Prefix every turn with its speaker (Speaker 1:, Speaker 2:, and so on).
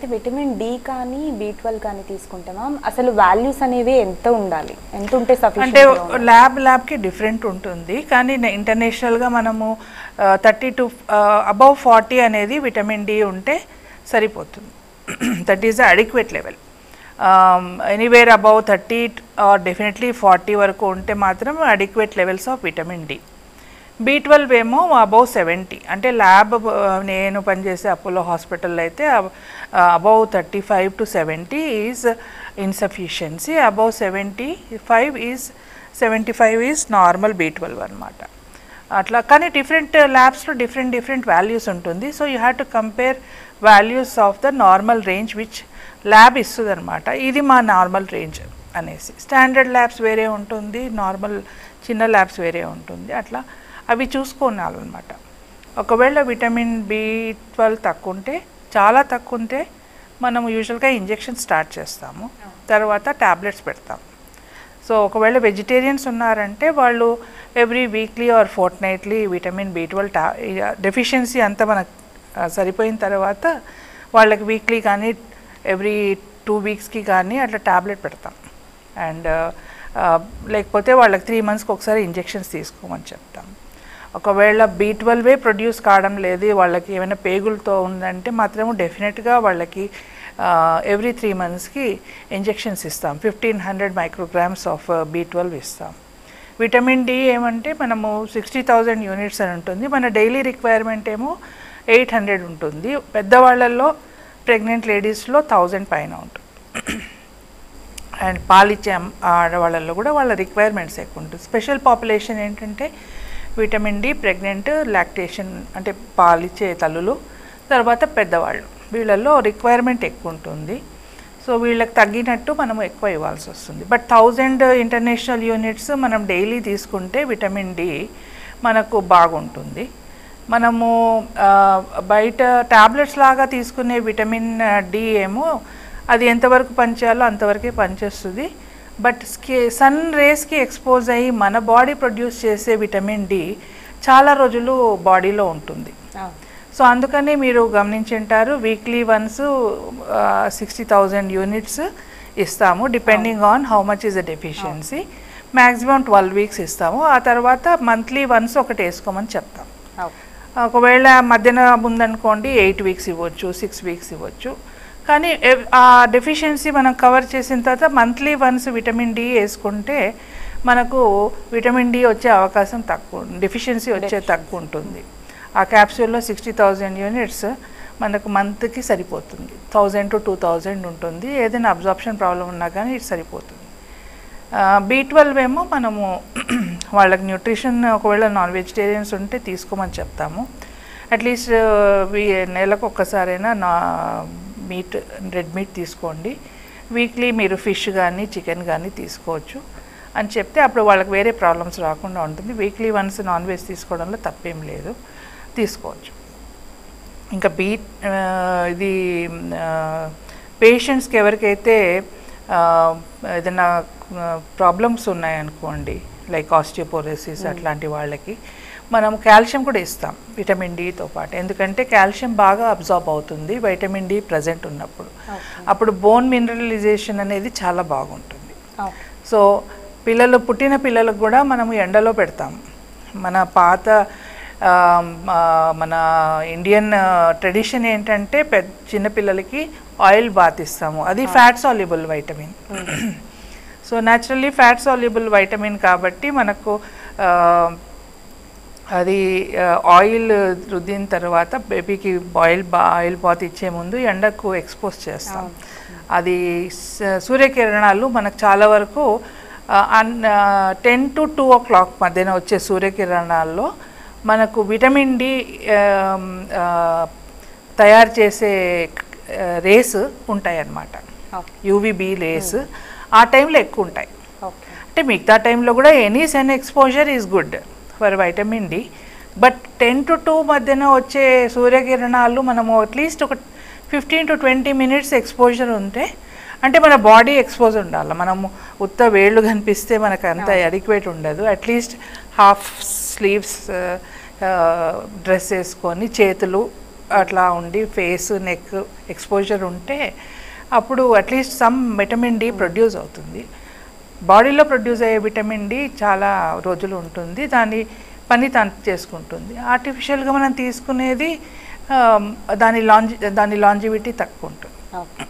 Speaker 1: Vitamin D కానీ B12 కానీ తీసుకుంటే మ్యామ్ అసలు వాల్యూస్ అనేవి ఎంత ఉండాలి, ఎంత ఉంటే
Speaker 2: అంటే
Speaker 1: సఫిషియెంట్?
Speaker 2: ల్యాబ్కి డిఫరెంట్ ఉంటుంది, కానీ ఇంటర్నేషనల్గా మనము 30 to అబవ్ 40 అనేది విటమిన్ డి ఉంటే సరిపోతుంది. That is the adequate level. Anywhere above 30 or definitely 40 వరకు ఉంటే మాత్రం adequate levels of vitamin D. బి12 ఏమో అబౌవ్ 70, అంటే ల్యాబ్ నేను పనిచేసే అపోలో హాస్పిటల్లో అయితే above 35 to 70 is insufficiency, above 75 is normal బి12 అనమాట. అట్లా కానీ డిఫరెంట్ ల్యాబ్స్లో డిఫరెంట్ వాల్యూస్ ఉంటుంది. So you have to compare values of the normal range which lab ఇస్తుంది అనమాట. ఇది మా నార్మల్ రేంజ్ అనేసి. స్టాండర్డ్ ల్యాబ్స్ వేరే ఉంటుంది, నార్మల్ చిన్న ల్యాబ్స్ వేరే ఉంటుంది. అట్లా అవి చూసుకోవాలన్నమాట. ఒకవేళ విటమిన్ బి12 తక్కువ ఉంటే, చాలా తక్కువ ఉంటే మనం యూజువల్గా ఇంజెక్షన్ స్టార్ట్ చేస్తాము, తర్వాత ట్యాబ్లెట్స్ పెడతాం. సో ఒకవేళ వెజిటేరియన్స్ ఉన్నారంటే వాళ్ళు every weekly or fortnightly vitamin బి12 డెఫిషియన్సీ అంతా మనకు సరిపోయిన తర్వాత వాళ్ళకి వీక్లీ కానీ ఎవ్రీ 2 వీక్స్కి కానీ అట్లా ట్యాబ్లెట్ పెడతాం. అండ్ లేకపోతే వాళ్ళకి 3 monthsకి ఒకసారి ఇంజెక్షన్స్ తీసుకోమని చెప్తాం. ఒకవేళ బి12 ప్రొడ్యూస్ కావడం లేదు, వాళ్ళకి ఏమైనా పేగులతో ఉందంటే మాత్రము డెఫినెట్గా వాళ్ళకి ఎవ్రీ 3 monthsకి ఇంజెక్షన్స్ ఇస్తాం. 1500 micrograms ఆఫ్ బి12 ఇస్తాం. విటమిన్ డి ఏమంటే మనము 60,000 యూనిట్స్ అని ఉంటుంది, మన డైలీ రిక్వైర్మెంట్ ఏమో 800 ఉంటుంది. పెద్దవాళ్ళల్లో ప్రెగ్నెంట్ లేడీస్లో 1000 పైన ఉంటుంది. అండ్ పాలిచ్చే ఆడవాళ్ళల్లో కూడా వాళ్ళ రిక్వైర్మెంట్స్ ఎక్కువ ఉంటుంది. స్పెషల్ పాపులేషన్ ఏంటంటే విటమిన్ డి ప్రెగ్నెంట్, లాక్టేషన్ అంటే పాలిచ్చే తల్లులు, తర్వాత పెద్దవాళ్ళు, వీళ్ళల్లో రిక్వైర్మెంట్ ఎక్కువ ఉంటుంది. సో వీళ్ళకి తగ్గినట్టు మనము ఎక్కువ ఇవ్వాల్సి వస్తుంది. బట్ 1000 ఇంటర్నేషనల్ యూనిట్స్ మనం డైలీ తీసుకుంటే విటమిన్ డి మనకు బాగుంటుంది. మనము బయట ట్యాబ్లెట్స్ లాగా తీసుకునే విటమిన్ డి ఏమో అది ఎంతవరకు పనిచేయాలో అంతవరకే పనిచేస్తుంది. బట్ సన్ రేస్కి ఎక్స్పోజ్ అయ్యి మన బాడీ ప్రొడ్యూస్ చేసే విటమిన్ డి చాలా రోజులు బాడీలో ఉంటుంది. సో అందుకని మీరు గమనించుంటారు, వీక్లీ వన్స్ 60,000 యూనిట్స్ ఇస్తాము, depending on how much is the deficiency. Maximum 12 weeks ఇస్తాము. ఆ తర్వాత మంత్లీ వన్స్ ఒకటి వేసుకోమని చెప్తాం. ఒకవేళ మధ్యన ఉందనుకోండి 8 వీక్స్ ఇవ్వచ్చు, 6 వీక్స్ ఇవ్వచ్చు. కానీ ఆ డెఫిషియన్సీ మనం కవర్ చేసిన తర్వాత మంత్లీ వన్స్ విటమిన్ డి వేసుకుంటే మనకు విటమిన్ డి వచ్చే అవకాశం తక్కువ, డెఫిషియన్సీ వచ్చే తక్కువ ఉంటుంది. ఆ క్యాప్సూల్లో 60,000 యూనిట్స్ మనకు మంత్కి సరిపోతుంది. 1000 to 2000 ఉంటుంది. ఏదైనా అబ్జార్ప్షన్ ప్రాబ్లం ఉన్నా కానీ ఇది సరిపోతుంది. బి12 ఏమో మనము వాళ్ళకి న్యూట్రిషన్ ఒకవేళ నాన్ వెజిటేరియన్స్ ఉంటే తీసుకోమని చెప్తాము. అట్లీస్ట్ నెలకు ఒక్కసారైనా రెడ్ మీట్ తీసుకోండి, వీక్లీ మీరు ఫిష్ కానీ చికెన్ కానీ తీసుకోవచ్చు అని చెప్తే అప్పుడు వాళ్ళకి వేరే ప్రాబ్లమ్స్ రాకుండా ఉంటుంది. వీక్లీ వన్స్ నాన్ వెజ్ తీసుకోవడంలో తప్పేం లేదు, తీసుకోవచ్చు. ఇంకా ఇది పేషెంట్స్కి ఎవరికైతే ఏదైనా ప్రాబ్లమ్స్ ఉన్నాయనుకోండి, లైక్ ఆస్టియోపోరోసిస్ అట్లాంటి వాళ్ళకి మనం కాల్షియం కూడా ఇస్తాం విటమిన్ డితో పాటు. ఎందుకంటే కాల్షియం బాగా అబ్జార్బ్ అవుతుంది విటమిన్ డి ప్రజెంట్ ఉన్నప్పుడు. అప్పుడు బోన్ మినరలైజేషన్ అనేది చాలా బాగుంటుంది. సో పుట్టిన పిల్లలకు కూడా మనము ఎండలో పెడతాం. మన పాత మన ఇండియన్ ట్రెడిషన్ ఏంటంటే చిన్నపిల్లలకి ఆయిల్ బాత్ ఇస్తాము, అది fat soluble vitamin. So naturally fat soluble vitamin కాబట్టి మనకు అది ఆయిల్ రుద్దిన తర్వాత బేబీకి ఆయిల్ బాత్ ఇచ్చే ముందు ఎండకు ఎక్స్పోజ్ చేస్తాం. అది సూర్యకిరణాలు మనకు చాలా వరకు 10 to 2 o'clock మధ్యన వచ్చే సూర్యకిరణాల్లో మనకు విటమిన్ డి తయారు చేసే రేస్ ఉంటాయి అన్నమాట, యూవీబీ రేస్. ఆ టైంలో ఎక్కువ ఉంటాయి. అంటే మిగతా టైంలో కూడా any sun exposure is good for vitamin D. But 10 to 2 మధ్యన వచ్చే సూర్యకిరణాలు మనము అట్లీస్ట్ ఒక 15 to 20 minutes ఎక్స్పోజర్ ఉంటే, అంటే మన బాడీ ఎక్స్పోజ్ ఉండాలి. మనము ఉత్త వేళ్ళు కనిపిస్తే మనకు అంత అడిక్వేట్ ఉండదు. అట్లీస్ట్ హాఫ్ స్లీవ్స్ డ్రెస్ వేసుకొని చేతులు అట్లా ఉండి ఫేస్ నెక్ ఎక్స్పోజర్ ఉంటే అప్పుడు at least some vitamin D produce అవుతుంది. బాడీలో ప్రొడ్యూస్ అయ్యే విటమిన్ డి చాలా రోజులు ఉంటుంది, దాని పని తను చేసుకుంటుంది. ఆర్టిఫిషియల్గా మనం తీసుకునేది దాని లాంజివిటీ తక్కువ ఉంటుంది.
Speaker 1: ఓకే.